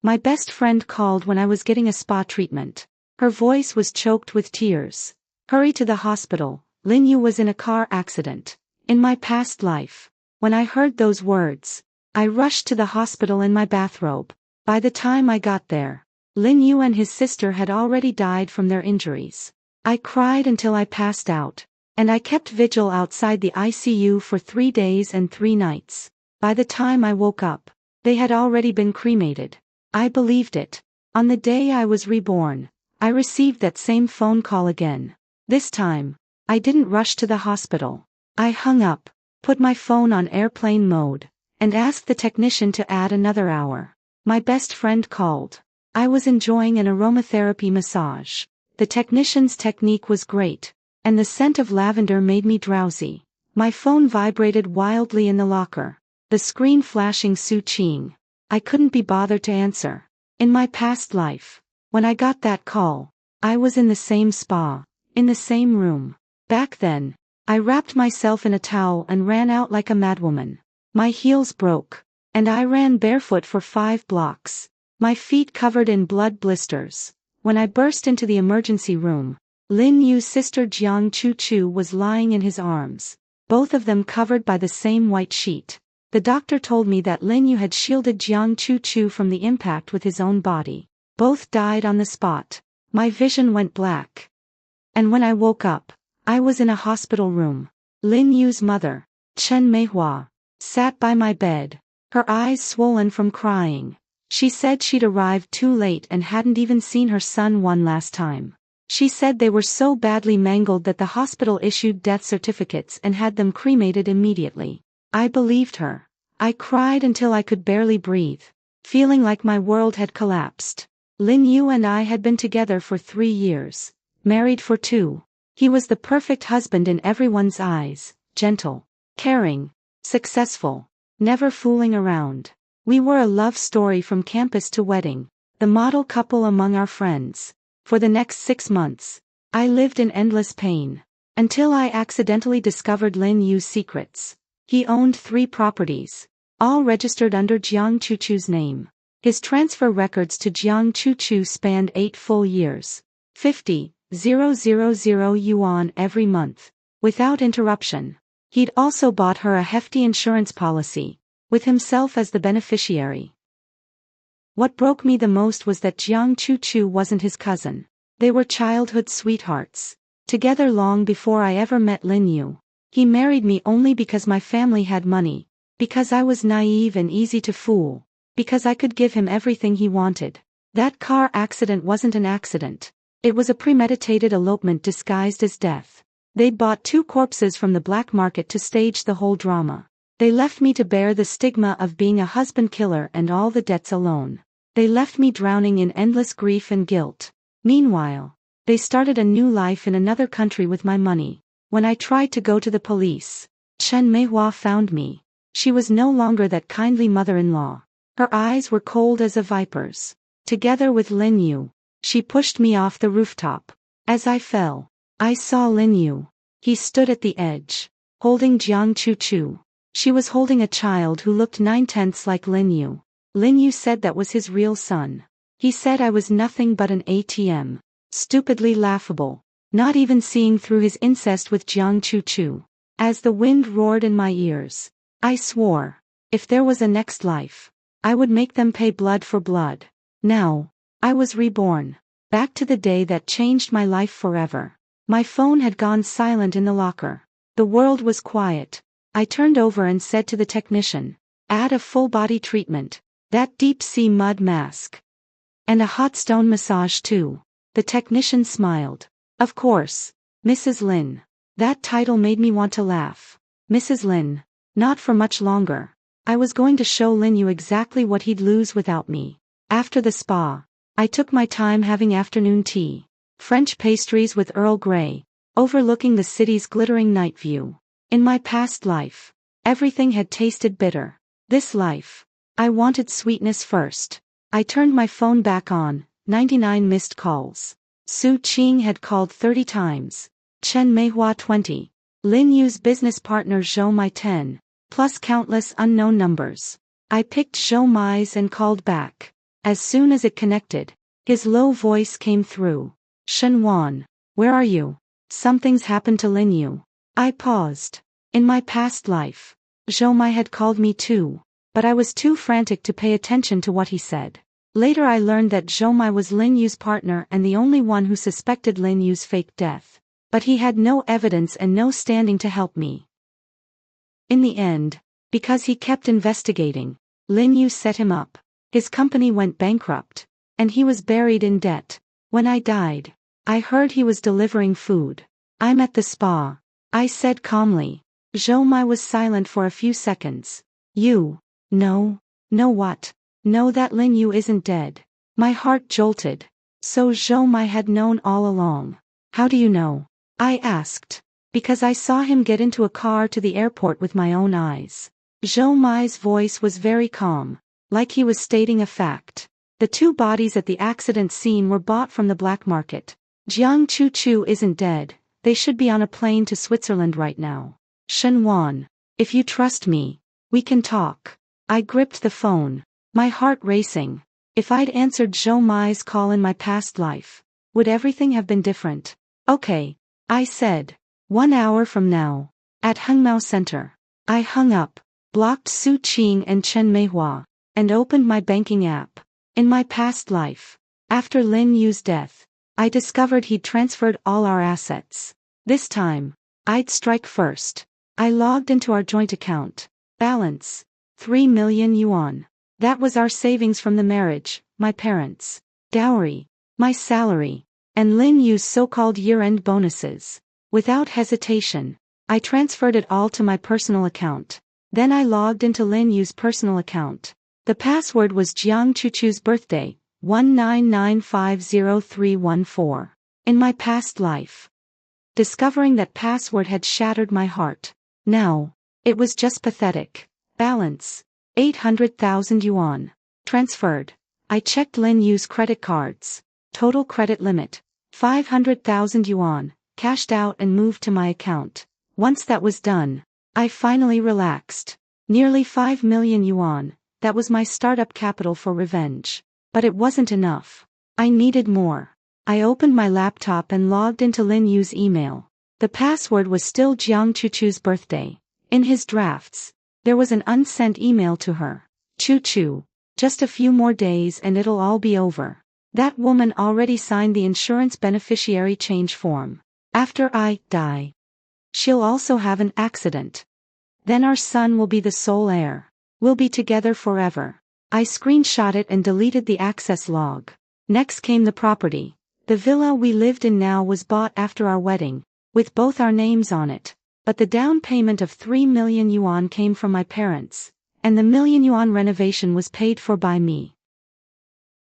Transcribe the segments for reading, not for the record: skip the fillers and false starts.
My best friend called when I was getting a spa treatment. Her voice was choked with tears. Hurry to the hospital, Lin Yu was in a car accident. In my past life. When I heard those words, I rushed to the hospital in my bathrobe. By the time I got there, Lin Yu and his sister had already died from their injuries. I cried until I passed out, and I kept vigil outside the ICU for 3 days and 3 nights. By the time I woke up, they had already been cremated. I believed it. On the day I was reborn, I received that same phone call again. This time, I didn't rush to the hospital. I hung up, put my phone on airplane mode, and asked the technician to add another hour. My best friend called. I was enjoying an aromatherapy massage. The technician's technique was great, and the scent of lavender made me drowsy. My phone vibrated wildly in the locker, the screen flashing Su Qing. I couldn't be bothered to answer. In my past life, when I got that call, I was in the same spa, in the same room. Back then, I wrapped myself in a towel and ran out like a madwoman. My heels broke, and I ran barefoot for 5 blocks, my feet covered in blood blisters. When I burst into the emergency room, Lin Yu's sister Jiang Chu-Chu was lying in his arms, both of them covered by the same white sheet. The doctor told me that Lin Yu had shielded Jiang Chu-Chu from the impact with his own body. Both died on the spot. My vision went black. And when I woke up, I was in a hospital room. Lin Yu's mother, Chen Meihua, sat by my bed, her eyes swollen from crying. She said she'd arrived too late and hadn't even seen her son one last time. She said they were so badly mangled that the hospital issued death certificates and had them cremated immediately. I believed her. I cried until I could barely breathe, feeling like my world had collapsed. Lin Yu and I had been together for 3 years, married for 2. He was the perfect husband in everyone's eyes, gentle, caring, successful, never fooling around. We were a love story from campus to wedding, the model couple among our friends. For the next 6 months, I lived in endless pain, until I accidentally discovered Lin Yu's secrets. He owned 3 properties, all registered under Jiang Chu-Chu's name. His transfer records to Jiang Chu-Chu spanned 8 full years, 50,000 yuan every month, without interruption. He'd also bought her a hefty insurance policy, with himself as the beneficiary. What broke me the most was that Jiang Chu-Chu wasn't his cousin. They were childhood sweethearts, together long before I ever met Lin Yu. He married me only because my family had money, because I was naive and easy to fool, because I could give him everything he wanted. That car accident wasn't an accident. It was a premeditated elopement disguised as death. They'd bought 2 corpses from the black market to stage the whole drama. They left me to bear the stigma of being a husband killer and all the debts alone. They left me drowning in endless grief and guilt. Meanwhile, they started a new life in another country with my money. When I tried to go to the police, Chen Meihua found me. She was no longer that kindly mother-in-law. Her eyes were cold as a viper's. Together with Lin Yu, she pushed me off the rooftop. As I fell, I saw Lin Yu. He stood at the edge, holding Jiang Chu-Chu. She was holding a child who looked 9/10 like Lin Yu. Lin Yu said that was his real son. He said I was nothing but an ATM. Stupidly laughable. Not even seeing through his incest with Jiang Chu-Chu. As the wind roared in my ears, I swore, if there was a next life, I would make them pay blood for blood. Now, I was reborn. Back to the day that changed my life forever. My phone had gone silent in the locker. The world was quiet. I turned over and said to the technician, add a full-body treatment, that deep-sea mud mask. And a hot stone massage too. The technician smiled. Of course, Mrs. Lin. That title made me want to laugh. Mrs. Lin. Not for much longer. I was going to show Lin Yu exactly what he'd lose without me. After the spa, I took my time having afternoon tea. French pastries with Earl Grey, overlooking the city's glittering night view. In my past life, everything had tasted bitter. This life, I wanted sweetness first. I turned my phone back on, 99 missed calls. Su Qing had called 30 times. Chen Meihua 20. Lin Yu's business partner Zhou Mai 10. Plus countless unknown numbers. I picked Zhou Mai's and called back. As soon as it connected, his low voice came through. Shenwan, where are you? Something's happened to Lin Yu. I paused. In my past life, Zhou Mai had called me too, but I was too frantic to pay attention to what he said. Later I learned that Zhou Mai was Lin Yu's partner and the only one who suspected Lin Yu's fake death. But he had no evidence and no standing to help me. In the end, because he kept investigating, Lin Yu set him up. His company went bankrupt, and he was buried in debt. When I died, I heard he was delivering food. I'm at the spa, I said calmly. Zhou Mai was silent for a few seconds. You know what? Know that Lin Yu isn't dead. My heart jolted. So Zhou Mai had known all along. How do you know? I asked. Because I saw him get into a car to the airport with my own eyes. Zhou Mai's voice was very calm, like he was stating a fact. The 2 bodies at the accident scene were bought from the black market. Jiang Chu isn't dead, they should be on a plane to Switzerland right now. Shenwan, if you trust me, we can talk. I gripped the phone, my heart racing. If I'd answered Zhou Mai's call in my past life, would everything have been different? Okay, I said. 1 hour from now. At Hengmao Center. I hung up, blocked Su Qing and Chen Meihua, and opened my banking app. In my past life, after Lin Yu's death, I discovered he'd transferred all our assets. This time, I'd strike first. I logged into our joint account. Balance, 3 million yuan. That was our savings from the marriage, my parents' dowry, my salary, and Lin Yu's so-called year-end bonuses. Without hesitation, I transferred it all to my personal account. Then I logged into Lin Yu's personal account. The password was Jiang Chuchu's birthday, 199501314. In my past life, discovering that password had shattered my heart. Now, it was just pathetic. Balance, 800,000 yuan. Transferred. I checked Lin Yu's credit cards. Total credit limit, 500,000 yuan. Cashed out and moved to my account. Once that was done, I finally relaxed. Nearly 5 million yuan, that was my startup capital for revenge. But it wasn't enough. I needed more. I opened my laptop and logged into Lin Yu's email. The password was still Jiang Chuchu's birthday. In his drafts, there was an unsent email to her. Chu, just a few more days and it'll all be over. That woman already signed the insurance beneficiary change form. After I die, she'll also have an accident. Then our son will be the sole heir. We'll be together forever. I screenshot it and deleted the access log. Next came the property. The villa we lived in now was bought after our wedding, with both our names on it. But the down payment of 3 million yuan came from my parents, and the million yuan renovation was paid for by me.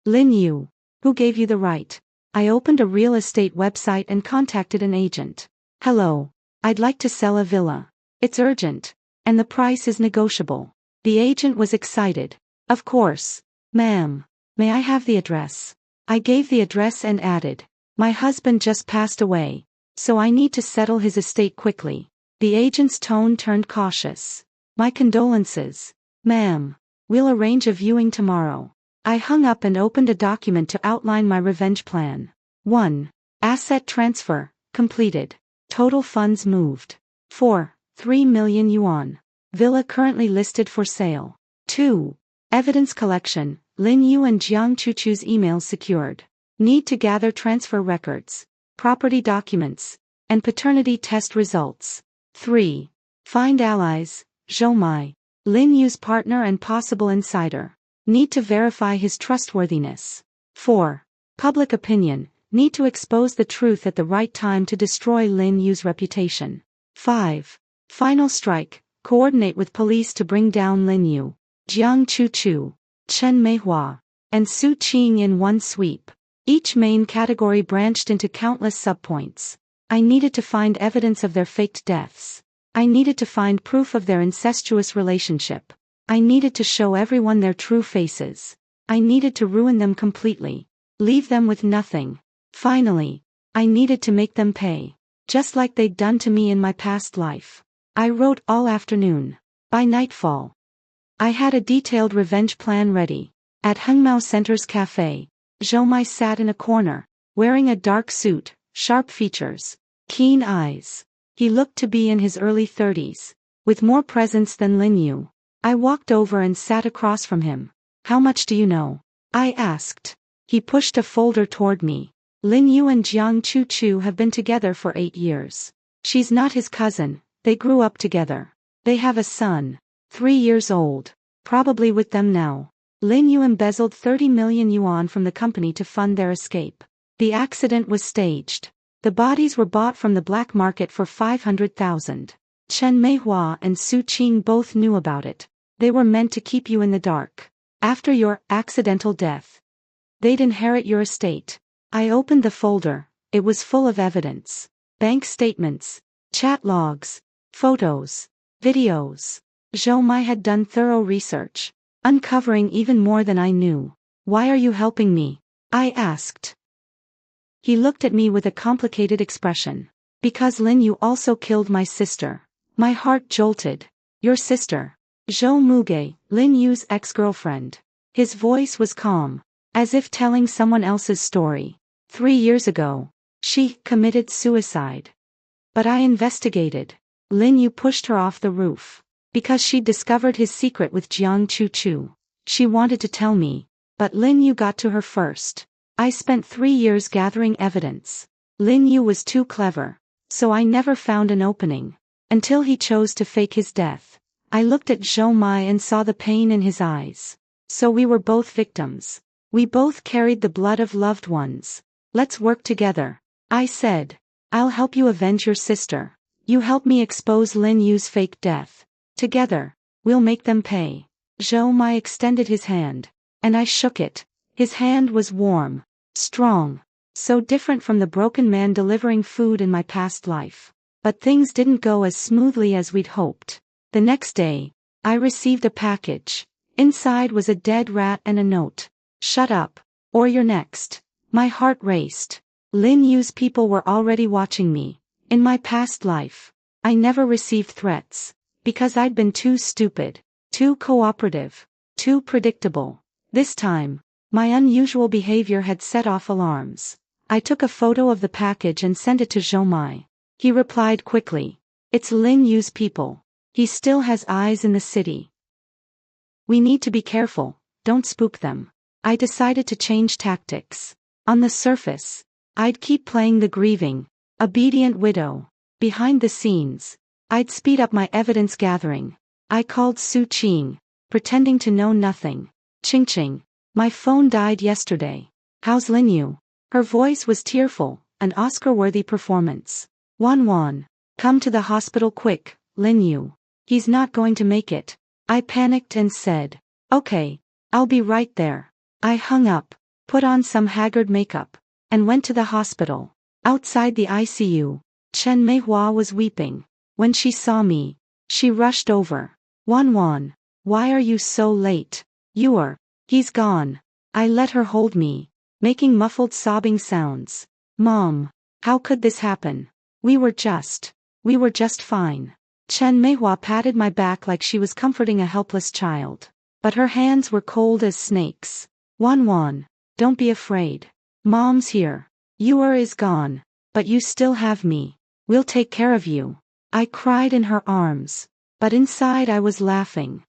Lin Yu, who gave you the right? I opened a real estate website and contacted an agent. Hello, I'd like to sell a villa. It's urgent, and the price is negotiable. The agent was excited. Of course, ma'am. May I have the address? I gave the address and added, my husband just passed away, so I need to settle his estate quickly. The agent's tone turned cautious. My condolences, ma'am. We'll arrange a viewing tomorrow. I hung up and opened a document to outline my revenge plan. 1. Asset transfer, completed. Total funds moved. 3 million yuan. Villa currently listed for sale. 2. Evidence collection, Lin Yu and Jiang Chuchu's emails secured. Need to gather transfer records, property documents, and paternity test results. 3. Find allies, Zhou Mai, Lin Yu's partner and possible insider. Need to verify his trustworthiness. 4. Public opinion, need to expose the truth at the right time to destroy Lin Yu's reputation. 5. Final strike, coordinate with police to bring down Lin Yu, Jiang Chuchu, Chen Meihua, and Su Qing in one sweep. Each main category branched into countless subpoints. I needed to find evidence of their faked deaths. I needed to find proof of their incestuous relationship. I needed to show everyone their true faces. I needed to ruin them completely. Leave them with nothing. Finally, I needed to make them pay. Just like they'd done to me in my past life. I wrote all afternoon. By nightfall, I had a detailed revenge plan ready. At Hengmao Center's cafe, Zhou Mai sat in a corner, wearing a dark suit, sharp features, keen eyes. He looked to be in his early 30s, with more presence than Lin Yu. I walked over and sat across from him. How much do you know? I asked. He pushed a folder toward me. Lin Yu and Jiang Chu have been together for 8 years. She's not his cousin, they grew up together. They have a son, 3 years old, probably with them now. Lin Yu embezzled 30 million yuan from the company to fund their escape. The accident was staged. The bodies were bought from the black market for 500,000. Chen Meihua and Su Qing both knew about it. They were meant to keep you in the dark. After your accidental death, they'd inherit your estate. I opened the folder. It was full of evidence. Bank statements, chat logs, photos, videos. Zhou Mai had done thorough research, uncovering even more than I knew. Why are you helping me? I asked. He looked at me with a complicated expression. Because Lin Yu also killed my sister. My heart jolted. Your sister. Zhou Muge, Lin Yu's ex-girlfriend. His voice was calm, as if telling someone else's story. 3 years ago, she committed suicide. But I investigated. Lin Yu pushed her off the roof. Because she'd discovered his secret with Jiang Chu. She wanted to tell me. But Lin Yu got to her first. I spent 3 years gathering evidence. Lin Yu was too clever. So I never found an opening. Until he chose to fake his death. I looked at Zhou Mai and saw the pain in his eyes. So we were both victims. We both carried the blood of loved ones. Let's work together. I said. I'll help you avenge your sister. You help me expose Lin Yu's fake death. Together, we'll make them pay. Zhou Mai extended his hand. And I shook it. His hand was warm, strong. So different from the broken man delivering food in my past life. But things didn't go as smoothly as we'd hoped. The next day, I received a package. Inside was a dead rat and a note. Shut up, or you're next. My heart raced. Lin Yu's people were already watching me. In my past life, I never received threats. Because I'd been too stupid, too cooperative, too predictable. This time, my unusual behavior had set off alarms. I took a photo of the package and sent it to Zhou Mai. He replied quickly. It's Lin Yu's people. He still has eyes in the city. We need to be careful, don't spook them. I decided to change tactics. On the surface, I'd keep playing the grieving, obedient widow. Behind the scenes, I'd speed up my evidence gathering. I called Su Qing, pretending to know nothing. Ching, my phone died yesterday. How's Lin Yu? Her voice was tearful, an Oscar-worthy performance. Wan, come to the hospital quick, Lin Yu. He's not going to make it. I panicked and said, okay, I'll be right there. I hung up, put on some haggard makeup, and went to the hospital. Outside the ICU, Chen Meihua was weeping. When she saw me, she rushed over. Wan, why are you so late? He's gone. I let her hold me, making muffled sobbing sounds. Mom, how could this happen? We were just fine. Chen Meihua patted my back like she was comforting a helpless child. But her hands were cold as snakes. Wan, don't be afraid. Mom's here. Is gone. But you still have me. We'll take care of you. I cried in her arms. But inside I was laughing.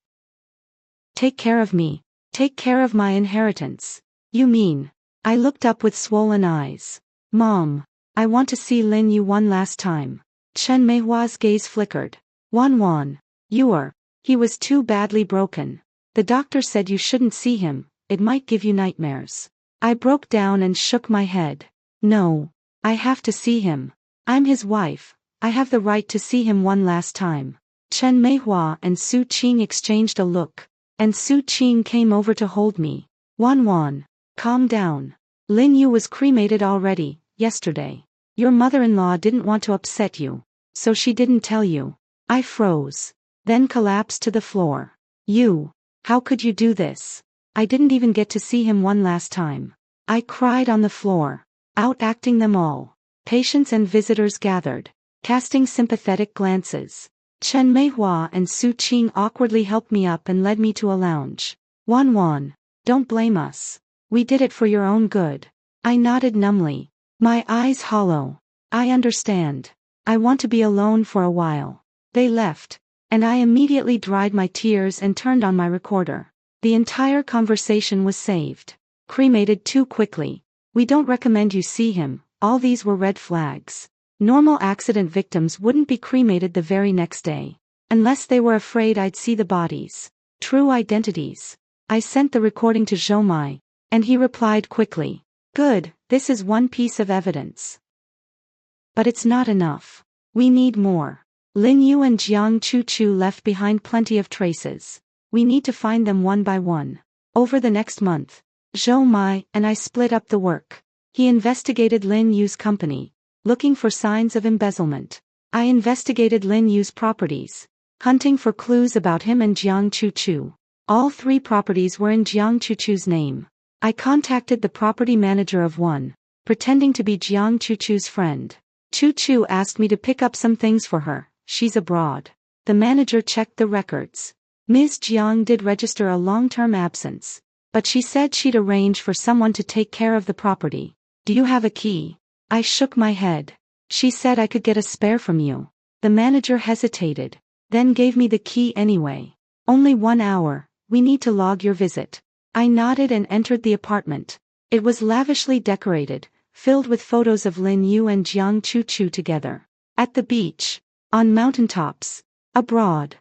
Take care of me. Take care of my inheritance. You mean? I looked up with swollen eyes. Mom, I want to see Lin Yu one last time. Chen Meihua's gaze flickered. Wan, he was too badly broken. The doctor said you shouldn't see him, it might give you nightmares. I broke down and shook my head. No, I have to see him. I'm his wife, I have the right to see him one last time. Chen Meihua and Su Qing exchanged a look, and Su Qing came over to hold me. Wan, calm down. Lin Yu was cremated already, yesterday. Your mother-in-law didn't want to upset you, so she didn't tell you. I froze, then collapsed to the floor. How could you do this? I didn't even get to see him one last time. I cried on the floor, out-acting them all. Patients and visitors gathered, casting sympathetic glances. Chen Meihua and Su Qing awkwardly helped me up and led me to a lounge. Wan, Don't blame us. We did it for your own good. I nodded numbly, my eyes hollow. I understand. I want to be alone for a while. They left, and I immediately dried my tears and turned on my recorder. The entire conversation was saved. Cremated too quickly. We don't recommend you see him. All these were red flags. Normal accident victims wouldn't be cremated the very next day. Unless they were afraid I'd see the bodies. True identities. I sent the recording to Zhou, and he replied quickly. Good, this is one piece of evidence. But it's not enough. We need more. Lin Yu and Jiang Chuchu left behind plenty of traces. We need to find them one by one. Over the next month, Zhou and I split up the work. He investigated Lin Yu's company, looking for signs of embezzlement. I investigated Lin Yu's properties, hunting for clues about him and Jiang Chuchu. All 3 properties were in Jiang Chuchu's name. I contacted the property manager of one, pretending to be Jiang Chuchu's friend. Chuchu asked me to pick up some things for her. She's abroad. The manager checked the records. Ms. Jiang did register a long-term absence, but she said she'd arrange for someone to take care of the property. Do you have a key? I shook my head. She said I could get a spare from you. The manager hesitated, then gave me the key anyway. Only 1 hour, we need to log your visit. I nodded and entered the apartment. It was lavishly decorated, filled with photos of Lin Yu and Jiang Chuchu together. At the beach, on mountaintops, abroad.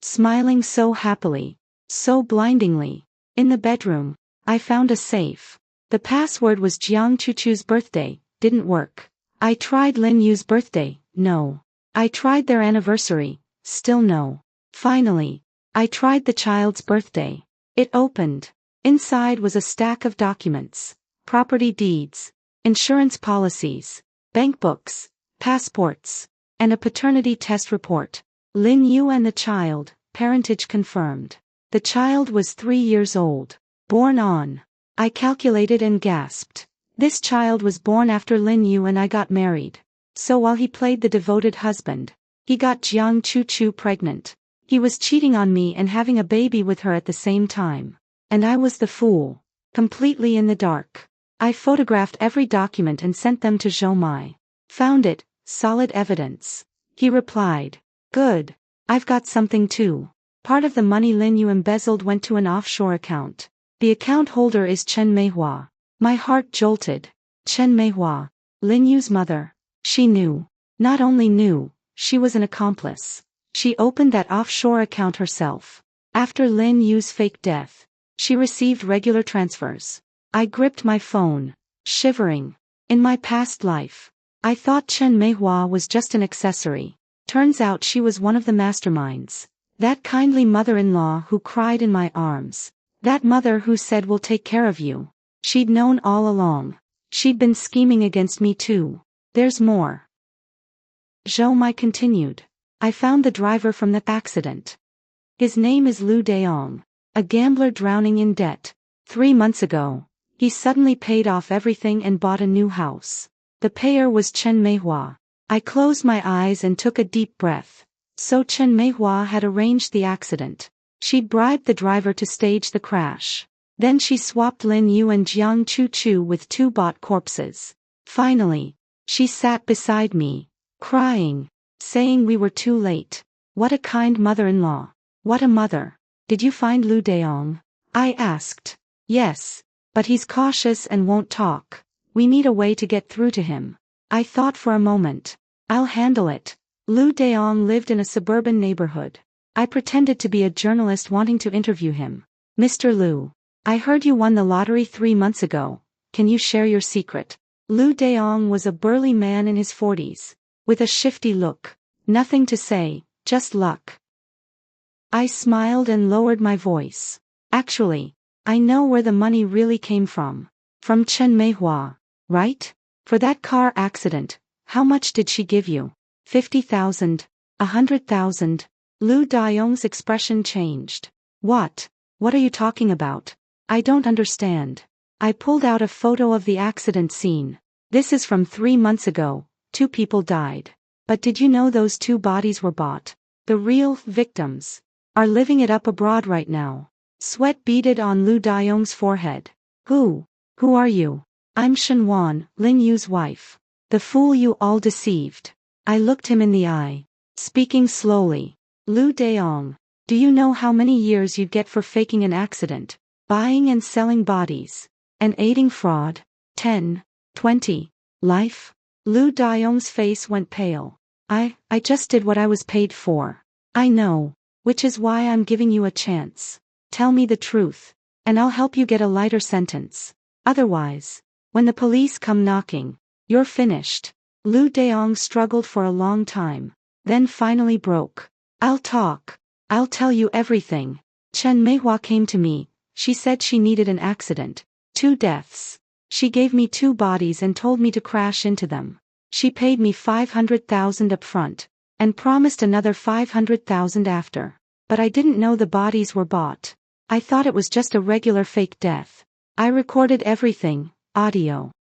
Smiling so happily, so blindingly. In the bedroom, I found a safe. The password was Jiang Chuchu's birthday, didn't work. I tried Lin Yu's birthday, no. I tried their anniversary, still no. Finally, I tried the child's birthday. It opened. Inside was a stack of documents, property deeds, insurance policies, bank books, passports, and a paternity test report. Lin Yu and the child, parentage confirmed. The child was 3 years old. Born on. I calculated and gasped. This child was born after Lin Yu and I got married. So while he played the devoted husband, he got Jiang Chuchu pregnant. He was cheating on me and having a baby with her at the same time. And I was the fool. Completely in the dark. I photographed every document and sent them to Zhou. Found it, solid evidence. He replied. Good. I've got something too. Part of the money Lin Yu embezzled went to an offshore account. The account holder is Chen Meihua. My heart jolted. Chen Meihua. Lin Yu's mother. She knew. Not only knew, she was an accomplice. She opened that offshore account herself. After Lin Yu's fake death, she received regular transfers. I gripped my phone, shivering. In my past life, I thought Chen Meihua was just an accessory. Turns out she was one of the masterminds. That kindly mother-in-law who cried in my arms. That mother who said we'll take care of you. She'd known all along. She'd been scheming against me too. There's more. Zhou continued. I found the driver from the accident. His name is Lu Daong, a gambler drowning in debt. 3 months ago, he suddenly paid off everything and bought a new house. The payer was Chen Meihua. I closed my eyes and took a deep breath. So Chen Meihua had arranged the accident. She'd bribed the driver to stage the crash. Then she swapped Lin Yu and Jiang Chuchu with 2 bought corpses. Finally, she sat beside me, crying, saying we were too late. What a kind mother-in-law. What a mother. Did you find Lu Daong? I asked. Yes, but he's cautious and won't talk. We need a way to get through to him. I thought for a moment. I'll handle it. Lu Daong lived in a suburban neighborhood. I pretended to be a journalist wanting to interview him. Mr. Lu, I heard you won the lottery 3 months ago. Can you share your secret? Lu Daong was a burly man in his 40s, with a shifty look. Nothing to say, just luck. I smiled and lowered my voice. Actually, I know where the money really came from. From Chen Meihua, right? For that car accident, how much did she give you? 50,000, 100,000. Lu Daong's expression changed. What? What are you talking about? I don't understand. I pulled out a photo of the accident scene. This is from 3 months ago. 2 people died. But did you know those 2 bodies were bought? The real victims are living it up abroad right now. Sweat beaded on Lu Dayong's forehead. Who are you? I'm Shenwan, Lin Yu's wife. The fool you all deceived. I looked him in the eye. Speaking slowly. Lu Dayong, do you know how many years you'd get for faking an accident, buying and selling bodies, and aiding fraud? 10, 20. Life? Lu Dayong's face went pale. I just did what I was paid for. I know, which is why I'm giving you a chance. Tell me the truth, and I'll help you get a lighter sentence. Otherwise, when the police come knocking, you're finished. Lu Dayong struggled for a long time, then finally broke. I'll talk. I'll tell you everything. Chen Meihua came to me. She said she needed an accident. 2 deaths. She gave me 2 bodies and told me to crash into them. She paid me 500,000 up front, and promised another 500,000 after. But I didn't know the bodies were bought. I thought it was just a regular fake death. I recorded everything, audio,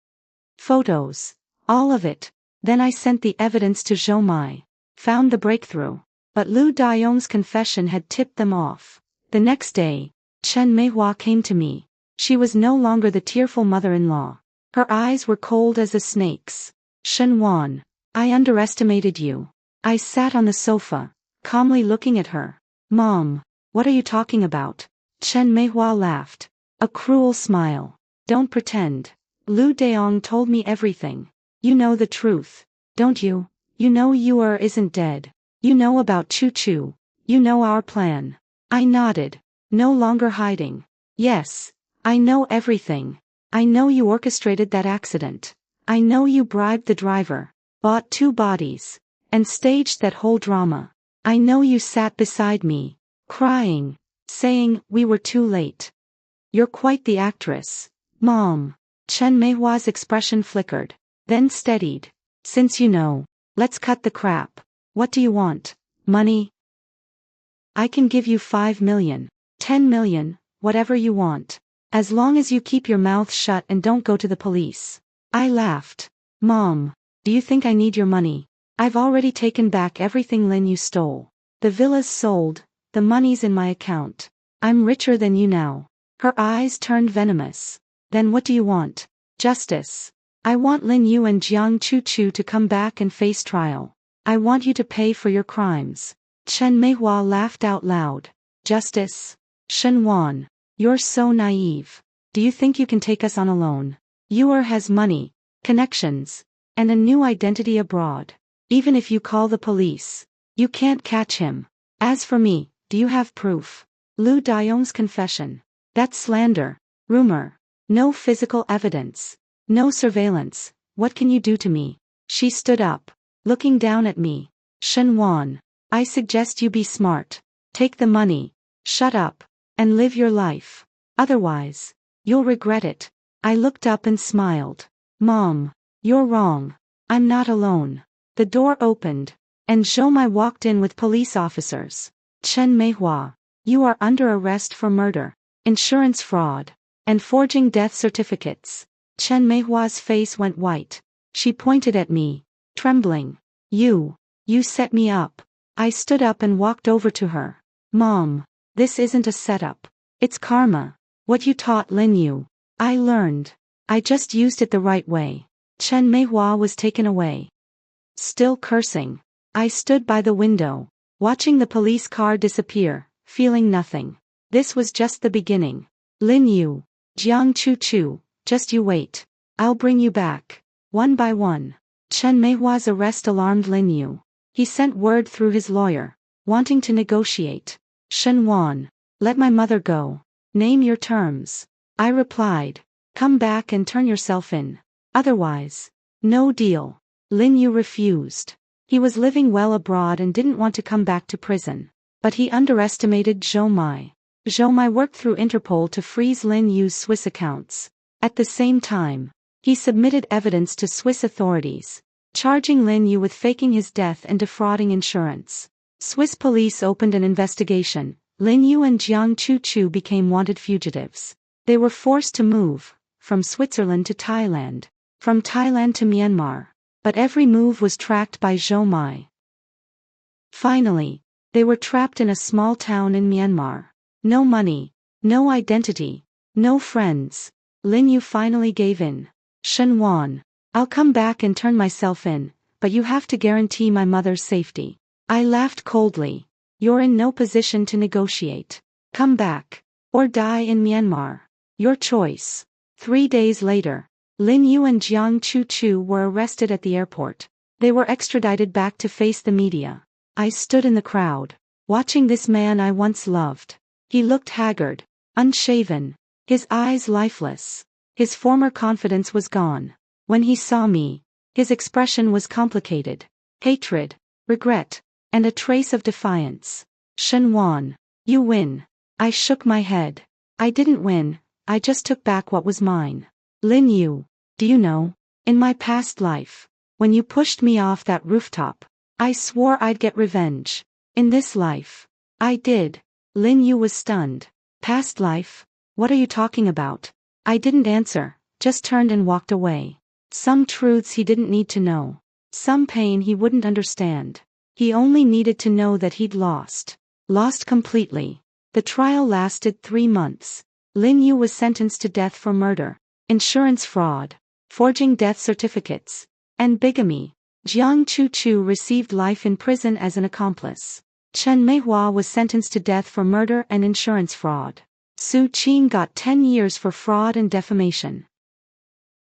photos, all of it. Then I sent the evidence to Zhou Mai. Found the breakthrough. But Lu Dayong's confession had tipped them off. The next day, Chen Meihua came to me. She was no longer the tearful mother-in-law. Her eyes were cold as a snake's. Shenwan, I underestimated you. I sat on the sofa, calmly looking at her. Mom, what are you talking about? Chen Meihua laughed. A cruel smile. Don't pretend. Lu Dayong told me everything. You know the truth, don't you? You know Yuer isn't dead. You know about Chu Chu. You know our plan. I nodded, no longer hiding. Yes, I know everything. I know you orchestrated that accident. I know you bribed the driver, bought 2 bodies, and staged that whole drama. I know you sat beside me, crying, saying we were too late. You're quite the actress, Mom. Chen Meihua's expression flickered, then steadied. Since you know, let's cut the crap. What do you want? Money? I can give you 5 million, 10 million, whatever you want. As long as you keep your mouth shut and don't go to the police. I laughed. Mom, do you think I need your money? I've already taken back everything Lin you stole. The villa's sold, the money's in my account. I'm richer than you now. Her eyes turned venomous. Then what do you want? Justice. I want Lin Yu and Jiang Chu Chu to come back and face trial. I want you to pay for your crimes. Chen Meihua laughed out loud. Justice? Shenwan, you're so naive. Do you think you can take us on alone? Yuer has money, connections, and a new identity abroad. Even if you call the police, you can't catch him. As for me, do you have proof? Lu Dayong's confession. That's slander, rumor. No physical evidence. No surveillance. What can you do to me? She stood up, looking down at me. Shenwan, I suggest you be smart. Take the money, shut up, and live your life. Otherwise, you'll regret it. I looked up and smiled. Mom, you're wrong. I'm not alone. The door opened, and Zhou Mai walked in with police officers. Chen Meihua, you are under arrest for murder, insurance fraud, and forging death certificates. Chen Meihua's face went white. She pointed at me, trembling. You set me up. I stood up and walked over to her. Mom, this isn't a setup. It's karma. What you taught Lin Yu. I learned. I just used it the right way. Chen Meihua was taken away. Still cursing. I stood by the window, watching the police car disappear, feeling nothing. This was just the beginning. Lin Yu, Jiang Chu Chu, just you wait. I'll bring you back. One by one. Chen Meihua's arrest alarmed Lin Yu. He sent word through his lawyer, wanting to negotiate. Shenwan, let my mother go. Name your terms. I replied. Come back and turn yourself in. Otherwise, no deal. Lin Yu refused. He was living well abroad and didn't want to come back to prison. But he underestimated Zhou Mai. Zhou Mai worked through Interpol to freeze Lin Yu's Swiss accounts. At the same time, he submitted evidence to Swiss authorities, charging Lin Yu with faking his death and defrauding insurance. Swiss police opened an investigation. Lin Yu and Jiang Chu Chu became wanted fugitives. They were forced to move, from Switzerland to Thailand, from Thailand to Myanmar. But every move was tracked by Zhou Mai. Finally, they were trapped in a small town in Myanmar. No money, No identity. No friends. Lin Yu finally gave in. Shen Wan. I'll come back and turn myself in, but you have to guarantee my mother's safety. I laughed coldly. You're in no position to negotiate. Come back. Or die in Myanmar. Your choice. 3 days later, Lin Yu and Jiang Chu were arrested at the airport. They were extradited back to face the media. I stood in the crowd, watching this man I once loved. He looked haggard, unshaven, his eyes lifeless. His former confidence was gone. When he saw me, his expression was complicated. Hatred, regret, and a trace of defiance. Shen Wan, you win. I shook my head. I didn't win, I just took back what was mine. Lin Yu, do you know, in my past life, when you pushed me off that rooftop, I swore I'd get revenge. In this life, I did. Lin Yu was stunned. Past life? What are you talking about? I didn't answer, just turned and walked away. Some truths he didn't need to know. Some pain he wouldn't understand. He only needed to know that he'd lost. Lost completely. The trial lasted 3 months. Lin Yu was sentenced to death for murder, insurance fraud, forging death certificates, and bigamy. Jiang Chu received life in prison as an accomplice. Chen Meihua was sentenced to death for murder and insurance fraud. Su Qing got 10 years for fraud and defamation.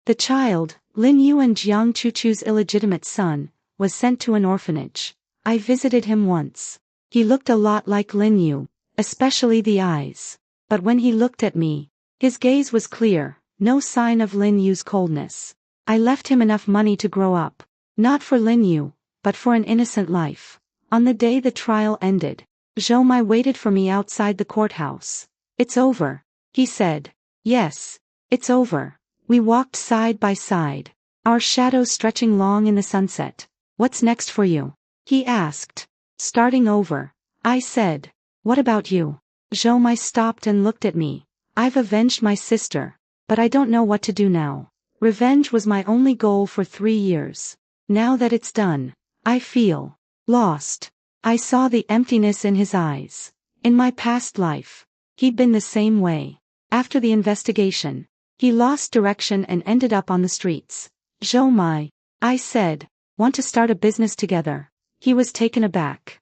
The child, Lin Yu and Jiang Chu's illegitimate son, was sent to an orphanage. I visited him once. He looked a lot like Lin Yu, especially the eyes. But when he looked at me, his gaze was clear, no sign of Lin Yu's coldness. I left him enough money to grow up. Not for Lin Yu, but for an innocent life. On the day the trial ended, Zhou Mai waited for me outside the courthouse. It's over, he said. Yes, it's over. We walked side by side, our shadows stretching long in the sunset. What's next for you? He asked. Starting over, I said. What about you? Zhou Mai stopped and looked at me. I've avenged my sister, but I don't know what to do now. Revenge was my only goal for 3 years. Now that it's done, I feel lost. I saw the emptiness in his eyes. In my past life, he'd been the same way. After the investigation, he lost direction and ended up on the streets. Zhou Mai, I said, want to start a business together. He was taken aback.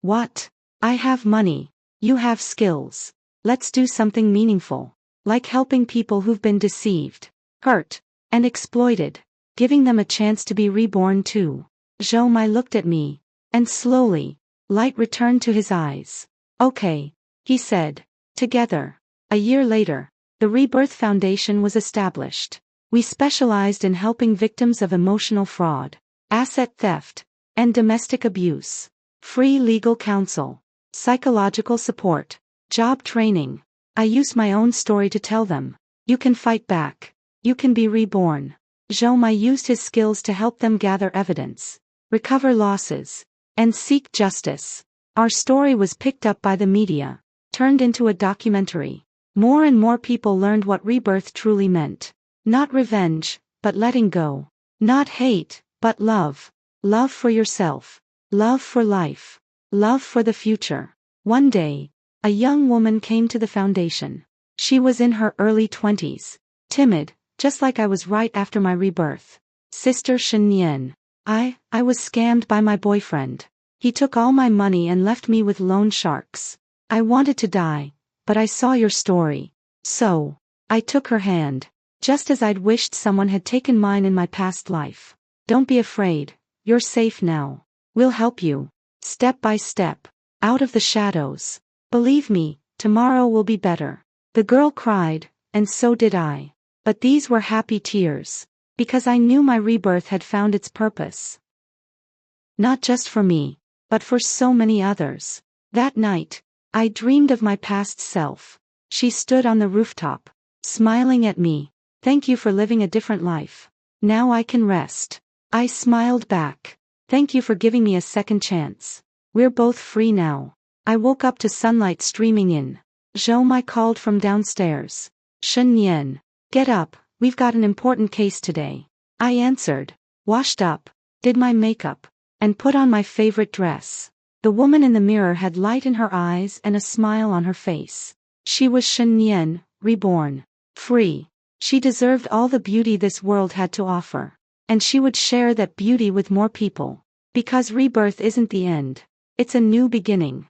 What? I have money. You have skills. Let's do something meaningful. Like helping people who've been deceived, hurt, and exploited. Giving them a chance to be reborn too. Zhou Mai looked at me, and slowly, light returned to his eyes. Okay, he said. Together. A year later, the Rebirth Foundation was established. We specialized in helping victims of emotional fraud, asset theft, and domestic abuse. Free legal counsel, psychological support, job training. I use my own story to tell them. You can fight back. You can be reborn. Zhou Mai used his skills to help them gather evidence, recover losses, and seek justice. Our story was picked up by the media, turned into a documentary. More and more people learned what rebirth truly meant. Not revenge, but letting go. Not hate, but love. Love for yourself. Love for life. Love for the future. One day, a young woman came to the foundation. She was in her early 20s, timid, just like I was right after my rebirth. Sister Shen Nian. I was scammed by my boyfriend. He took all my money and left me with loan sharks. I wanted to die, but I saw your story. So, I took her hand, just as I'd wished someone had taken mine in my past life. Don't be afraid, you're safe now. We'll help you. Step by step. Out of the shadows. Believe me, tomorrow will be better. The girl cried, and so did I. But these were happy tears, because I knew my rebirth had found its purpose. Not just for me, but for so many others. That night, I dreamed of my past self. She stood on the rooftop, smiling at me. Thank you for living a different life. Now I can rest. I smiled back. Thank you for giving me a second chance. We're both free now. I woke up to sunlight streaming in. Zhou Mai called from downstairs. Shen Nian. Get up, we've got an important case today. I answered, washed up, did my makeup, and put on my favorite dress. The woman in the mirror had light in her eyes and a smile on her face. She was Shen Nian, reborn. Free. She deserved all the beauty this world had to offer. And she would share that beauty with more people. Because rebirth isn't the end. It's a new beginning.